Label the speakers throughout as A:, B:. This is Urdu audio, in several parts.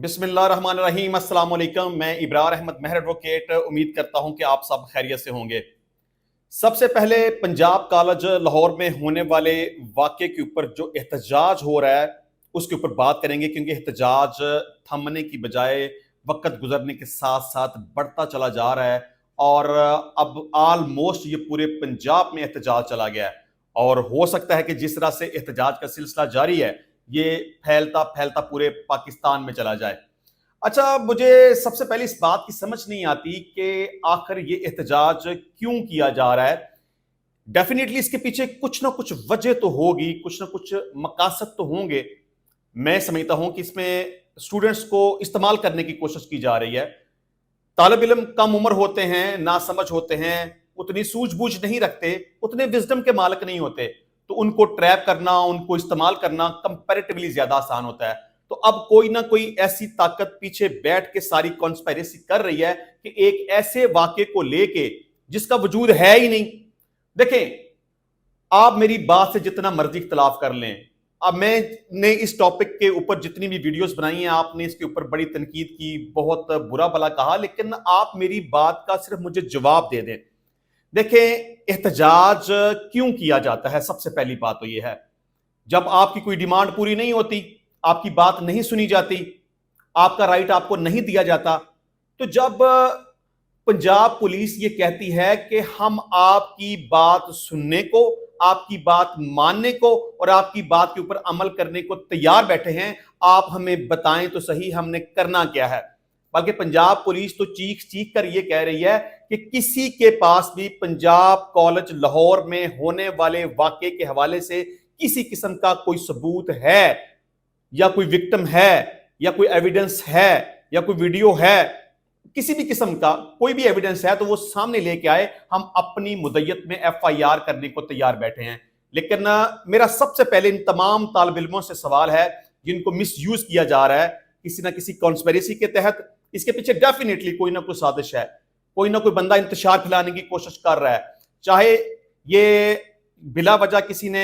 A: بسم اللہ الرحمن الرحیم۔ السلام علیکم، میں ابرار احمد مہر ایڈوکیٹ امید کرتا ہوں کہ آپ سب خیریت سے ہوں گے۔ سب سے پہلے پنجاب کالج لاہور میں ہونے والے واقعے کے اوپر جو احتجاج ہو رہا ہے اس کے اوپر بات کریں گے، کیونکہ احتجاج تھمنے کی بجائے وقت گزرنے کے ساتھ ساتھ بڑھتا چلا جا رہا ہے، اور اب آلموسٹ یہ پورے پنجاب میں احتجاج چلا گیا ہے، اور ہو سکتا ہے کہ جس طرح سے احتجاج کا سلسلہ جاری ہے یہ پھیلتا پھیلتا پورے پاکستان میں چلا جائے۔ اچھا، مجھے سب سے پہلے اس بات کی سمجھ نہیں آتی کہ آخر یہ احتجاج کیوں کیا جا رہا ہے۔ ڈیفینیٹلی اس کے پیچھے کچھ نہ کچھ وجہ تو ہوگی، کچھ نہ کچھ مقاصد تو ہوں گے۔ میں سمجھتا ہوں کہ اس میں اسٹوڈنٹس کو استعمال کرنے کی کوشش کی جا رہی ہے۔ طالب علم کم عمر ہوتے ہیں، ناسمجھ ہوتے ہیں، اتنی سوجھ بوجھ نہیں رکھتے، اتنے وزڈم کے مالک نہیں ہوتے، تو ان کو ٹریپ کرنا، ان کو استعمال کرنا کمپیریٹیولی زیادہ آسان ہوتا ہے۔ تو اب کوئی نہ کوئی ایسی طاقت پیچھے بیٹھ کے ساری کانسپیریسی کر رہی ہے کہ ایک ایسے واقعے کو لے کے جس کا وجود ہے ہی نہیں۔ دیکھیں، آپ میری بات سے جتنا مرضی اختلاف کر لیں، اب میں نے اس ٹاپک کے اوپر جتنی بھی ویڈیوز بنائی ہیں، آپ نے اس کے اوپر بڑی تنقید کی، بہت برا بھلا کہا، لیکن آپ میری بات کا صرف مجھے جواب دے دیں۔ دیکھیں، احتجاج کیوں کیا جاتا ہے؟ سب سے پہلی بات تو یہ ہے، جب آپ کی کوئی ڈیمانڈ پوری نہیں ہوتی، آپ کی بات نہیں سنی جاتی، آپ کا رائٹ آپ کو نہیں دیا جاتا، تو جب پنجاب پولیس یہ کہتی ہے کہ ہم آپ کی بات سننے کو، آپ کی بات ماننے کو اور آپ کی بات کے اوپر عمل کرنے کو تیار بیٹھے ہیں، آپ ہمیں بتائیں تو صحیح ہم نے کرنا کیا ہے۔ بلکہ پنجاب پولیس تو چیخ چیخ کر یہ کہہ رہی ہے کہ کسی کے پاس بھی پنجاب کالج لاہور میں ہونے والے واقعے کے حوالے سے کسی قسم کا کوئی ثبوت ہے، یا کوئی وکٹم ہے، یا کوئی ایویڈنس ہے، یا کوئی ویڈیو ہے، کسی بھی قسم کا کوئی بھی ایویڈنس ہے تو وہ سامنے لے کے آئے، ہم اپنی مدیت میں ایف آئی آر کرنے کو تیار بیٹھے ہیں۔ لیکن میرا سب سے پہلے ان تمام طالب علموں سے سوال ہے جن کو مس یوز کیا جا رہا ہے کسی نہ کسی کانسپیریسی کے تحت، اس کے پیچھے ڈیفینیٹلی کوئی نہ کوئی سازش ہے، کوئی نہ کوئی بندہ انتشار پھیلانے کی کوشش کر رہا ہے، چاہے یہ بلا وجہ کسی نے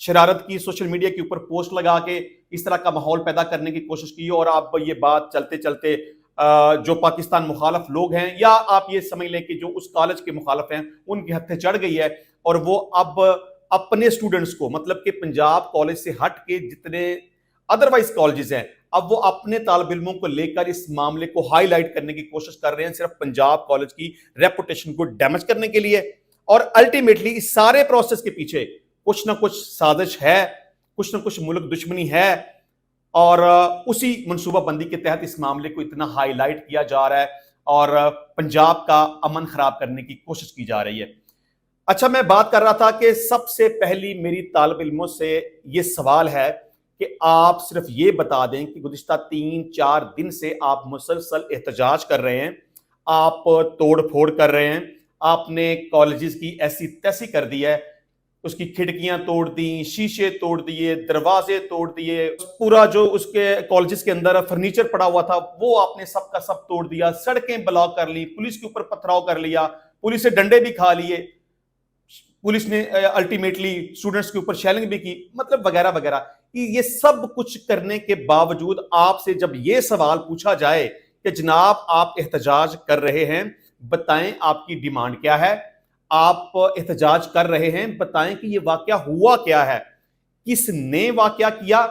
A: شرارت کی، سوشل میڈیا کے اوپر پوسٹ لگا کے اس طرح کا ماحول پیدا کرنے کی کوشش کی، اور آپ یہ بات چلتے چلتے جو پاکستان مخالف لوگ ہیں، یا آپ یہ سمجھ لیں کہ جو اس کالج کے مخالف ہیں، ان کے ہتھے چڑھ گئی ہے، اور وہ اب اپنے سٹوڈنٹس کو، مطلب کہ پنجاب کالج سے ہٹ کے جتنے ادروائز کالجز ہیں، اب وہ اپنے طالب علموں کو لے کر اس معاملے کو ہائی لائٹ کرنے کی کوشش کر رہے ہیں، صرف پنجاب کالج کی ریپوٹیشن کو ڈیمیج کرنے کے لیے۔ اور الٹیمیٹلی اس سارے پروسیس کے پیچھے کچھ نہ کچھ سازش ہے، کچھ نہ کچھ ملک دشمنی ہے، اور اسی منصوبہ بندی کے تحت اس معاملے کو اتنا ہائی لائٹ کیا جا رہا ہے اور پنجاب کا امن خراب کرنے کی کوشش کی جا رہی ہے۔ اچھا، میں بات کر رہا تھا کہ سب سے پہلی میری طالب علموں سے یہ سوال ہے کہ آپ صرف یہ بتا دیں کہ گزشتہ 3-4 دن سے آپ مسلسل احتجاج کر رہے ہیں، آپ توڑ پھوڑ کر رہے ہیں، آپ نے کالجز کی ایسی تیسی کر دی ہے، اس کی کھڑکیاں توڑ دیں، شیشے توڑ دیے، دروازے توڑ دیے، پورا جو اس کے کالجز کے اندر فرنیچر پڑا ہوا تھا وہ آپ نے سب کا سب توڑ دیا، سڑکیں بلاک کر لی، پولیس کے اوپر پتھراؤ کر لیا، پولیس سے ڈنڈے بھی کھا لیے، پولیس نے الٹیمیٹلی اسٹوڈنٹس کے اوپر شیلنگ بھی کی، مطلب وغیرہ وغیرہ۔ یہ سب کچھ کرنے کے باوجود آپ سے جب یہ سوال پوچھا جائے کہ جناب آپ احتجاج کر رہے ہیں، بتائیں آپ کی ڈیمانڈ کیا ہے، آپ احتجاج کر رہے ہیں، بتائیں کہ یہ واقعہ ہوا کیا ہے، کس نے واقعہ کیا،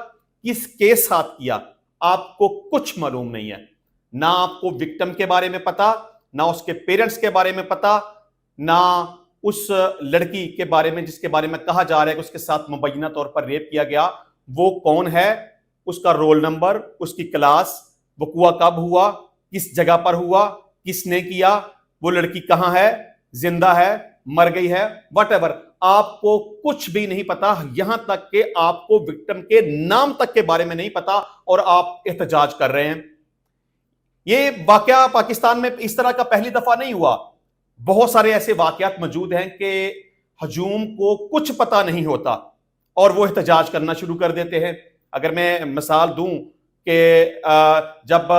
A: کس کے ساتھ کیا، آپ کو کچھ معلوم نہیں ہے۔ نہ آپ کو وکٹم کے بارے میں پتا، نہ اس کے پیرنٹس کے بارے میں پتا، نہ اس لڑکی کے بارے میں جس کے بارے میں کہا جا رہا ہے کہ اس کے ساتھ مبینہ طور پر ریپ کیا گیا، وہ کون ہے، اس کا رول نمبر، اس کی کلاس، وقوع کب ہوا، کس جگہ پر ہوا، کس نے کیا، وہ لڑکی کہاں ہے، زندہ ہے، مر گئی ہے، واٹ ایور، آپ کو کچھ بھی نہیں پتا، یہاں تک کہ آپ کو وکٹم کے نام تک کے بارے میں نہیں پتا، اور آپ احتجاج کر رہے ہیں۔ یہ واقعہ پاکستان میں اس طرح کا پہلی دفعہ نہیں ہوا، بہت سارے ایسے واقعات موجود ہیں کہ ہجوم کو کچھ پتا نہیں ہوتا اور وہ احتجاج کرنا شروع کر دیتے ہیں۔ اگر میں مثال دوں کہ جب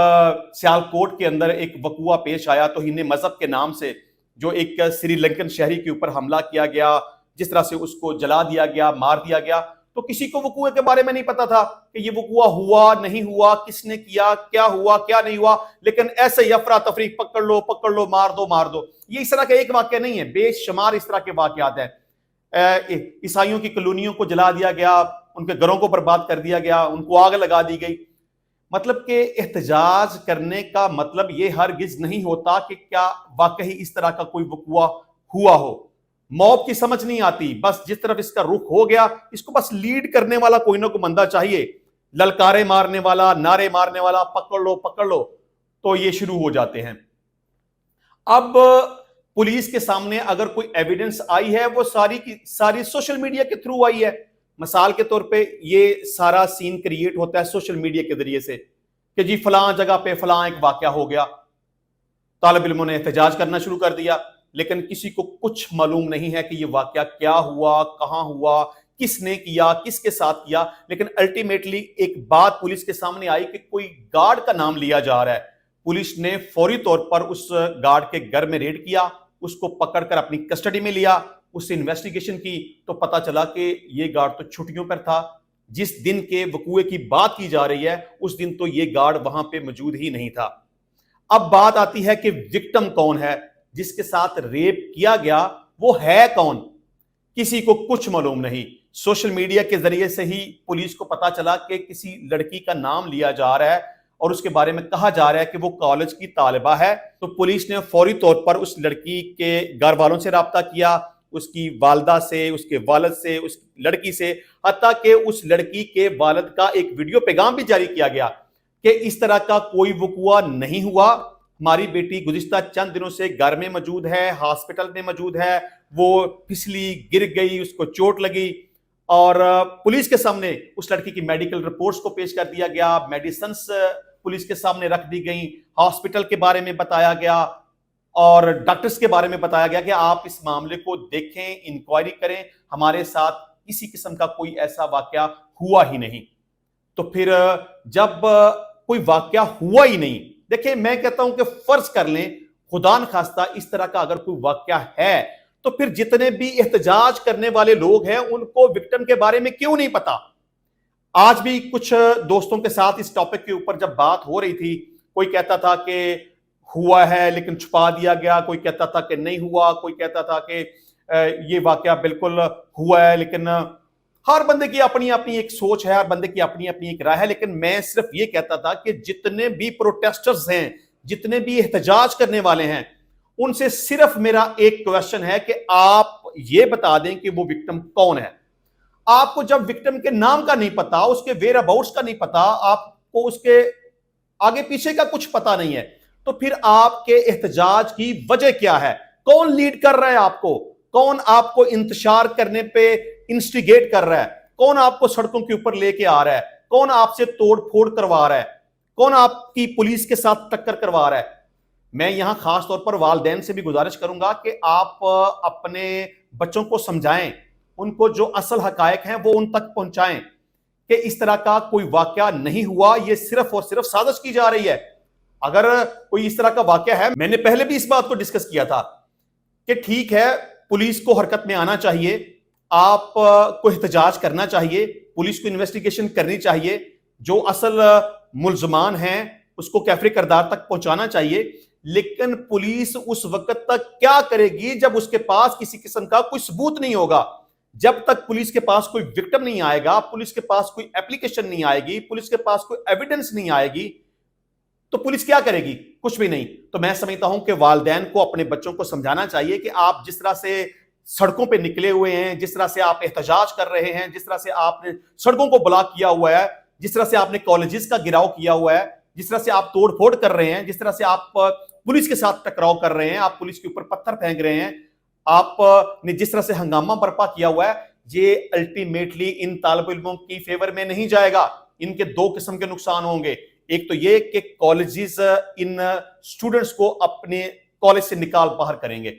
A: سیالکوٹ کے اندر ایک وقوع پیش آیا توہین مذہب کے نام سے، جو ایک سری لنکن شہری کے اوپر حملہ کیا گیا، جس طرح سے اس کو جلا دیا گیا، مار دیا گیا، تو کسی کو وقوع کے بارے میں نہیں پتا تھا کہ یہ وقوع ہوا نہیں ہوا، کس نے کیا، کیا ہوا کیا نہیں ہوا، لیکن ایسے ہی افراتفری، پکڑ لو مار دو. یہ اس طرح کا ایک واقعہ نہیں ہے، بے شمار اس طرح کے واقعات ہیں. عیسائیوں کی کالونیوں کو جلا دیا گیا، ان کے گھروں کو برباد کر دیا گیا، ان کو آگ لگا دی گئی. مطلب کہ احتجاج کرنے کا مطلب یہ ہرگز نہیں ہوتا کہ کیا واقعی اس طرح کا کوئی وقوع ہوا ہو. موب کی سمجھ نہیں آتی، بس جس طرف اس کا رخ ہو گیا، اس کو بس لیڈ کرنے والا کوئی نہ کوئی بندہ چاہیے، للکارے مارنے والا، نعرے مارنے والا، پکڑ لو، تو یہ شروع ہو جاتے ہیں. اب پولیس کے سامنے اگر کوئی ایویڈنس آئی ہے، وہ ساری کی ساری سوشل میڈیا کے تھرو آئی ہے. مثال کے طور پہ یہ سارا سین کریٹ ہوتا ہے سوشل میڈیا کے ذریعے سے کہ جی فلاں جگہ پہ فلاں ایک واقعہ ہو گیا، طالب علموں نے احتجاج کرنا شروع کر دیا، لیکن کسی کو کچھ معلوم نہیں ہے کہ یہ واقعہ کیا ہوا، کہاں ہوا، کس نے کیا، کس کے ساتھ کیا. لیکن الٹیمیٹلی ایک بات پولیس کے سامنے آئی کہ کوئی گارڈ کا نام لیا جا رہا ہے. پولیس نے فوری طور پر اس گارڈ کے گھر میں ریڈ کیا، اس کو پکڑ کر اپنی کسٹڈی میں لیا، اس سے انویسٹیگیشن کی تو پتا چلا کہ یہ گارڈ تو چھٹیوں پر تھا. جس دن کے وقوع کی بات کی جا رہی ہے اس دن تو یہ گارڈ وہاں پہ موجود ہی نہیں تھا. اب بات آتی ہے کہ وکٹم کون ہے، جس کے ساتھ ریپ کیا گیا وہ ہے کون؟ کسی کو کچھ معلوم نہیں. سوشل میڈیا کے ذریعے سے ہی پولیس کو پتا چلا کہ کسی لڑکی کا نام لیا جا رہا ہے اور اس کے بارے میں کہا جا رہا ہے کہ وہ کالج کی طالبہ ہے. تو پولیس نے فوری طور پر اس لڑکی کے گھر والوں سے رابطہ کیا، اس کی والدہ سے، اس کے والد سے، اس لڑکی سے، حتیٰ کہ اس لڑکی کے والد کا ایک ویڈیو پیغام بھی جاری کیا گیا کہ اس طرح کا کوئی وقوع نہیں ہوا، ہماری بیٹی گزشتہ چند دنوں سے گھر میں موجود ہے، ہاسپٹل میں موجود ہے، وہ پھسلی، گر گئی، اس کو چوٹ لگی. اور پولیس کے سامنے اس لڑکی کی میڈیکل رپورٹس کو پیش کر دیا گیا، میڈیسنز پولیس کے سامنے رکھ دی گئیں، ہاسپٹل کے بارے میں بتایا گیا اور ڈاکٹرز کے بارے میں بتایا گیا کہ آپ اس معاملے کو دیکھیں، انکوائری کریں، ہمارے ساتھ کسی قسم کا کوئی ایسا واقعہ ہوا ہی نہیں. تو پھر جب کوئی واقعہ ہوا ہی نہیں، دیکھیں میں کہتا ہوں کہ فرض کر لیں خدا نخواستہ اس طرح کا اگر کوئی واقعہ ہے تو پھر جتنے بھی احتجاج کرنے والے لوگ ہیں ان کو وکٹم کے بارے میں کیوں نہیں پتا؟ آج بھی کچھ دوستوں کے ساتھ اس ٹاپک کے اوپر جب بات ہو رہی تھی، کوئی کہتا تھا کہ ہوا ہے لیکن چھپا دیا گیا، کوئی کہتا تھا کہ نہیں ہوا، کوئی کہتا تھا کہ یہ واقعہ بالکل ہوا ہے. لیکن ہر بندے کی اپنی اپنی ایک سوچ ہے، ہر بندے کی اپنی اپنی ایک رائے ہے. لیکن میں صرف یہ کہتا تھا کہ جتنے بھی پروٹیسٹرز ہیں، جتنے بھی احتجاج کرنے والے ہیں، ان سے صرف میرا ایک کویسچن ہے کہ آپ یہ بتا دیں کہ وہ وکٹم کون ہے. آپ کو جب وکٹم کے نام کا نہیں پتا، اس کے ویئر اباؤٹس کا نہیں پتا، آپ کو اس کے آگے پیچھے کا کچھ پتا نہیں ہے، تو پھر آپ کے احتجاج کی وجہ کیا ہے؟ کون لیڈ کر رہا ہے آپ کو؟ کون آپ کو انتشار کرنے پہ انسٹیگیٹ کر رہا ہے؟ کون آپ کو سڑکوں کے اوپر لے کے آ رہا ہے؟ کون آپ سے توڑ پھوڑ کروا رہا ہے؟ کون آپ کی پولیس کے ساتھ ٹکر کروا رہا ہے؟ میں یہاں خاص طور پر والدین سے بھی گزارش کروں گا کہ آپ اپنے بچوں کو سمجھائیں، ان کو جو اصل حقائق ہیں وہ ان تک پہنچائیں کہ اس طرح کا کوئی واقعہ نہیں ہوا، یہ صرف اور صرف سازش کی جا رہی ہے. اگر کوئی اس طرح کا واقعہ ہے، میں نے پہلے بھی اس بات کو ڈسکس کیا تھا کہ ٹھیک ہے پولیس کو حرکت میں آنا چاہیے، آپ کو احتجاج کرنا چاہیے، پولیس کو انویسٹیگیشن کرنی چاہیے، جو اصل ملزمان ہیں اس کو کیفر کردار تک پہنچانا چاہیے. لیکن پولیس اس وقت تک کیا کرے گی جب اس کے پاس کسی قسم کا کوئی ثبوت نہیں ہوگا؟ جب تک پولیس کے پاس کوئی وکٹم نہیں آئے گا، پولیس کے پاس کوئی اپلیکیشن نہیں آئے گی، پولیس کے پاس کوئی ایویڈنس نہیں آئے گی، تو پولیس کیا کرے گی؟ کچھ بھی نہیں. تو میں سمجھتا ہوں کہ والدین کو اپنے بچوں کو سمجھانا چاہیے کہ آپ جس طرح سے سڑکوں پہ نکلے ہوئے ہیں، جس طرح سے آپ احتجاج کر رہے ہیں، جس طرح سے آپ نے سڑکوں کو بلاک کیا ہوا ہے، جس طرح سے آپ نے کالجز کا گھراؤ کیا ہوا ہے، جس طرح سے آپ توڑ پھوڑ کر رہے ہیں، جس طرح سے آپ پولیس کے ساتھ ٹکراؤ کر رہے ہیں، آپ پولیس کے اوپر پتھر پھینک رہے ہیں، آپ نے جس طرح سے ہنگامہ برپا کیا ہوا ہے، یہ الٹیمیٹلی ان طالب علموں کی فیور میں نہیں جائے گا. ان کے دو قسم کے نقصان ہوں گے. ایک تو یہ کہ کالجز ان اسٹوڈنٹس کو اپنے کالج سے نکال باہر کریں گے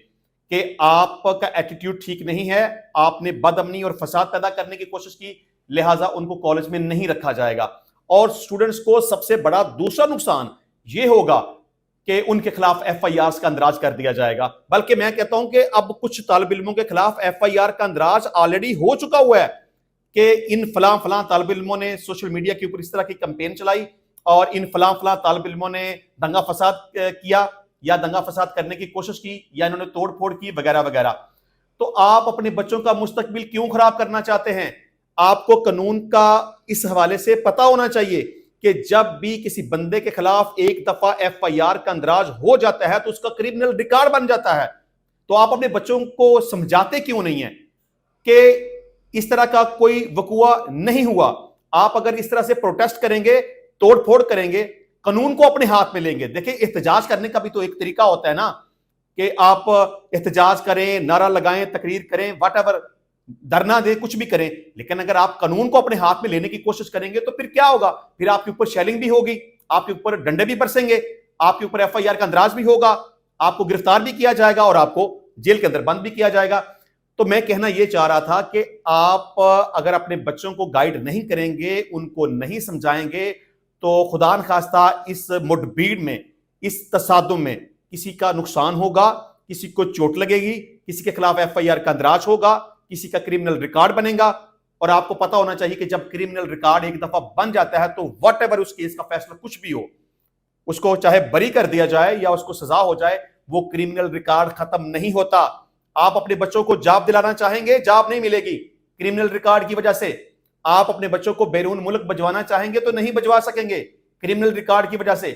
A: کہ آپ کا ایٹیٹیوڈ ٹھیک نہیں ہے، آپ نے بد امنی اور فساد پیدا کرنے کی کوشش کی، لہٰذا ان کو کالج میں نہیں رکھا جائے گا. اور اسٹوڈنٹس کو سب سے بڑا دوسرا نقصان یہ ہوگا کہ ان کے خلاف ایف آئی آرز کا اندراج کر دیا جائے گا. بلکہ میں کہتا ہوں کہ اب کچھ طالب علموں کے خلاف ایف آئی آر کا اندراج آلریڈی ہو چکا ہوا ہے. کہ ان فلاں فلاں طالب علموں نے سوشل میڈیا کے اوپر اس طرح کی کمپین چلائی اور ان فلاں فلاں طالب علموں نے دنگا فساد کیا یا دنگا فساد کرنے کی کوشش کی یا انہوں نے توڑ پھوڑ کی وغیرہ وغیرہ. تو آپ اپنے بچوں کا مستقبل کیوں خراب کرنا چاہتے ہیں؟ آپ کو قانون کا اس حوالے سے پتہ ہونا چاہیے کہ جب بھی کسی بندے کے خلاف ایک دفعہ ایف آئی آر کا اندراج ہو جاتا ہے تو اس کا کرمنل ریکارڈ بن جاتا ہے. تو آپ اپنے بچوں کو سمجھاتے کیوں نہیں ہیں کہ اس طرح کا کوئی وقوع نہیں ہوا؟ آپ اگر اس طرح سے پروٹیسٹ کریں گے، توڑ پھوڑ کریں گے، قانون کو اپنے ہاتھ میں لیں گے. دیکھیں احتجاج کرنے کا بھی تو ایک طریقہ ہوتا ہے نا کہ آپ احتجاج کریں، نعرہ لگائیں، تقریر کریں، واٹ ایور، دھرنا دیں، کچھ بھی کریں. لیکن اگر آپ قانون کو اپنے ہاتھ میں لینے کی کوشش کریں گے تو پھر کیا ہوگا؟ پھر آپ کے اوپر شیلنگ بھی ہوگی، آپ کے اوپر ڈنڈے بھی برسیں گے، آپ کے اوپر ایف آئی آر کا اندراج بھی ہوگا، آپ کو گرفتار بھی کیا جائے گا اور آپ کو جیل کے اندر بند بھی کیا جائے گا. تو میں کہنا یہ چاہ رہا تھا کہ آپ اگر اپنے بچوں کو گائیڈ نہیں کریں گے، ان کو نہیں سمجھائیں گے، تو خدا نخواستہ اس مڈبھیڑ میں، اس تصادم میں کسی کا نقصان ہوگا، کسی کو چوٹ لگے گی، کسی کے خلاف ایف آئی آر کا اندراج ہوگا، کسی کا کرمنل ریکارڈ بنے گا. اور آپ کو پتا ہونا چاہیے کہ جب کرمنل ریکارڈ ایک دفعہ بن جاتا ہے تو واٹ ایور اس کیس کا فیصلہ کچھ بھی ہو، اس کو چاہے بری کر دیا جائے یا اس کو سزا ہو جائے، وہ کرمنل ریکارڈ ختم نہیں ہوتا. آپ اپنے بچوں کو جاب دلانا چاہیں گے، جاب نہیں ملے گی کرمنل ریکارڈ کی وجہ سے. آپ اپنے بچوں کو بیرون ملک بھجوانا چاہیں گے تو نہیں بھجوا سکیں گے کرمنل ریکارڈ کی وجہ سے.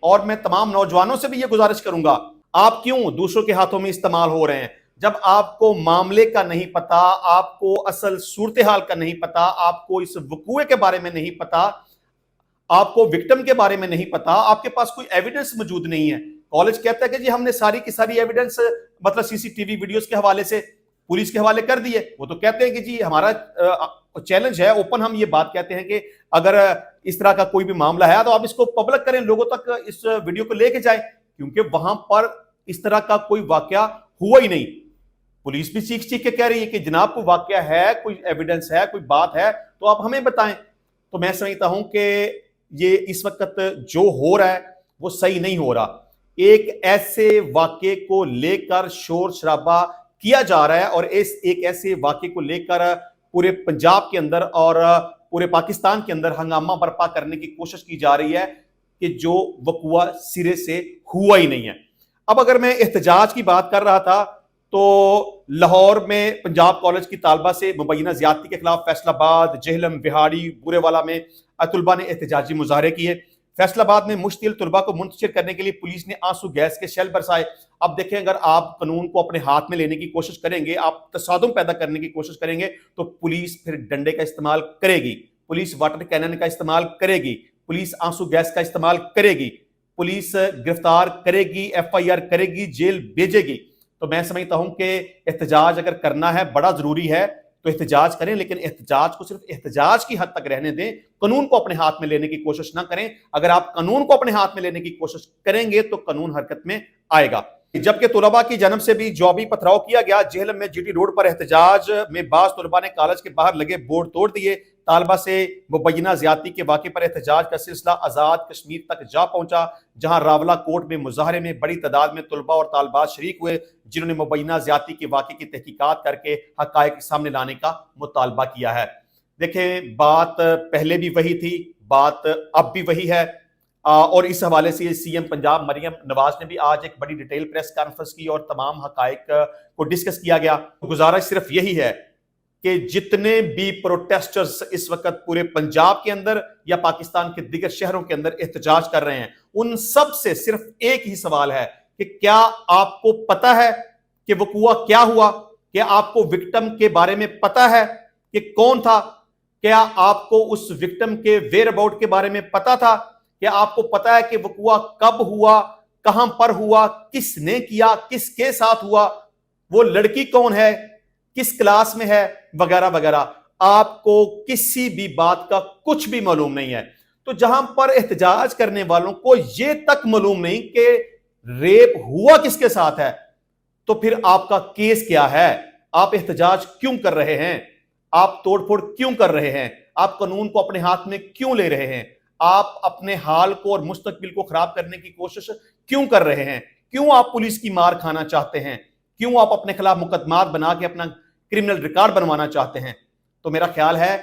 A: اور میں تمام نوجوانوں سے بھی یہ گزارش کروں گا، آپ کیوں دوسروں کے ہاتھوں میں استعمال ہو رہے ہیں؟ جب آپ کو معاملے کا نہیں پتا، آپ کو اصل صورتحال کا نہیں پتا، آپ کو اس وقوع کے بارے میں نہیں پتا، آپ کو وکٹم کے بارے میں نہیں پتا، آپ کے پاس کوئی ایویڈنس موجود نہیں ہے. کالج کہتا ہے کہ جی ہم نے ساری کی ساری ایویڈنس مطلب سی سی ٹی وی ویڈیوز کے حوالے سے پولیس کے حوالے کر دیے. وہ تو کہتے ہیں کہ جی ہمارا چیلنج ہے، اوپن ہم یہ بات کہتے ہیں کہ اگر اس طرح کا کوئی بھی معاملہ ہے تو آپ اس کو پبلک کریں، لوگوں تک اس ویڈیو کو لے کے جائیں، کیونکہ وہاں پر اس طرح کا کوئی واقعہ ہوا ہی نہیں. پولیس بھی چیخ چیخ کے کہہ رہی ہے کہ جناب کوئی واقعہ ہے، کوئی ایویڈنس ہے، کوئی بات ہے تو آپ ہمیں بتائیں. تو میں سمجھتا ہوں کہ یہ اس وقت جو ہو رہا ہے وہ صحیح نہیں ہو رہا. ایک ایسے واقعے کو لے کر شور شرابہ کیا جا رہا ہے اور ایک ایسے واقعے کو لے کر پورے پنجاب کے اندر اور پورے پاکستان کے اندر ہنگامہ برپا کرنے کی کوشش کی جا رہی ہے کہ جو وقوع سرے سے ہوا ہی نہیں ہے. اب اگر میں احتجاج کی بات کر رہا تھا تو لاہور میں پنجاب کالج کی طالبہ سے مبینہ زیادتی کے خلاف فیصل آباد، جہلم، بہاڑی، بورے والا میں طلبہ نے احتجاجی مظاہرے کیے. فیصل آباد میں مشتعل طلبہ کو منتشر کرنے کے لیے پولیس نے آنسو گیس کے شیل برسائے. اب دیکھیں اگر آپ قانون کو اپنے ہاتھ میں لینے کی کوشش کریں گے، آپ تصادم پیدا کرنے کی کوشش کریں گے تو پولیس پھر ڈنڈے کا استعمال کرے گی، پولیس واٹر کینن کا استعمال کرے گی، پولیس آنسو گیس کا استعمال کرے گی، پولیس گرفتار کرے گی، ایف آئی آر کرے گی، جیل بھیجے گی. تو میں سمجھتا ہوں کہ احتجاج اگر کرنا ہے بڑا ضروری ہے تو احتجاج کریں، لیکن احتجاج کو صرف احتجاج کی حد تک رہنے دیں، قانون کو اپنے ہاتھ میں لینے کی کوشش نہ کریں. اگر آپ قانون کو اپنے ہاتھ میں لینے کی کوشش کریں گے تو قانون حرکت میں آئے گا. جبکہ طلباء کی جانب سے بھی جوابی پتھراؤ کیا گیا. جہلم میں جی ٹی روڈ پر احتجاج میں بعض طلباء نے کالج کے باہر لگے بورڈ توڑ دیے. طالبہ سے مبینہ زیادتی کے واقعے پر احتجاج کا سلسلہ آزاد کشمیر تک جا پہنچا، جہاں راولہ کوٹ میں مظاہرے میں بڑی تعداد میں طلباء اور طالبات شریک ہوئے، جنہوں نے مبینہ زیادتی کے واقعے کی تحقیقات کر کے حقائق سامنے لانے کا مطالبہ کیا ہے. دیکھیں بات پہلے بھی وہی تھی، بات اب بھی وہی ہے، اور اس حوالے سے سی ایم پنجاب مریم نواز نے بھی آج ایک بڑی ڈیٹیل پریس کانفرنس کی اور تمام حقائق کو ڈسکس کیا گیا. گزارش صرف یہی ہے کہ جتنے بھی پروٹیسٹرز اس وقت پورے پنجاب کے اندر یا پاکستان کے دیگر شہروں کے اندر احتجاج کر رہے ہیں، ان سب سے صرف ایک ہی سوال ہے کہ کیا آپ کو پتا ہے کہ وقوع کیا ہوا؟ کیا آپ کو وکٹم کے بارے میں پتا ہے کہ کون تھا؟ کیا آپ کو اس وکٹم کے ویئر اباؤٹ کے بارے میں پتا تھا؟ کیا آپ کو پتا ہے کہ وقوع کب ہوا، کہاں پر ہوا، کس نے کیا، کس کے ساتھ ہوا، وہ لڑکی کون ہے، کس کلاس میں ہے، وغیرہ وغیرہ؟ آپ کو کسی بھی بات کا کچھ بھی معلوم نہیں ہے. تو جہاں پر احتجاج کرنے والوں کو یہ تک معلوم نہیں کہ ریپ ہوا کس کے ساتھ ہے، تو پھر آپ کا کیس کیا ہے؟ آپ احتجاج کیوں کر رہے ہیں؟ آپ توڑ پھوڑ کیوں کر رہے ہیں؟ آپ قانون کو اپنے ہاتھ میں کیوں لے رہے ہیں؟ آپ اپنے حال کو اور مستقبل کو خراب کرنے کی کوشش کیوں کر رہے ہیں؟ کیوں آپ پولیس کی مار کھانا چاہتے ہیں؟ کیوں آپ اپنے خلاف مقدمات بنا کے اپنا کرمنل ریکارڈ بنوانا چاہتے ہیں؟ تو میرا خیال ہے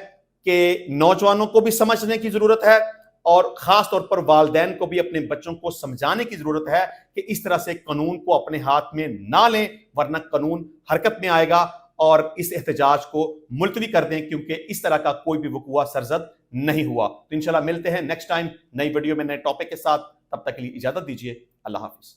A: کہ نوجوانوں کو بھی سمجھنے کی ضرورت ہے اور خاص طور پر والدین کو بھی اپنے بچوں کو سمجھانے کی ضرورت ہے کہ اس طرح سے قانون کو اپنے ہاتھ میں نہ لیں، ورنہ قانون حرکت میں آئے گا اور اس احتجاج کو ملتوی کر دیں، کیونکہ اس طرح کا کوئی بھی وقوع سرزد نہیں ہوا۔ تو انشاءاللہ ملتے ہیں نیکسٹ ٹائم نئی ویڈیو میں نئے ٹاپک کے ساتھ، تب تک کے لیے اجازت دیجیے، اللہ حافظ۔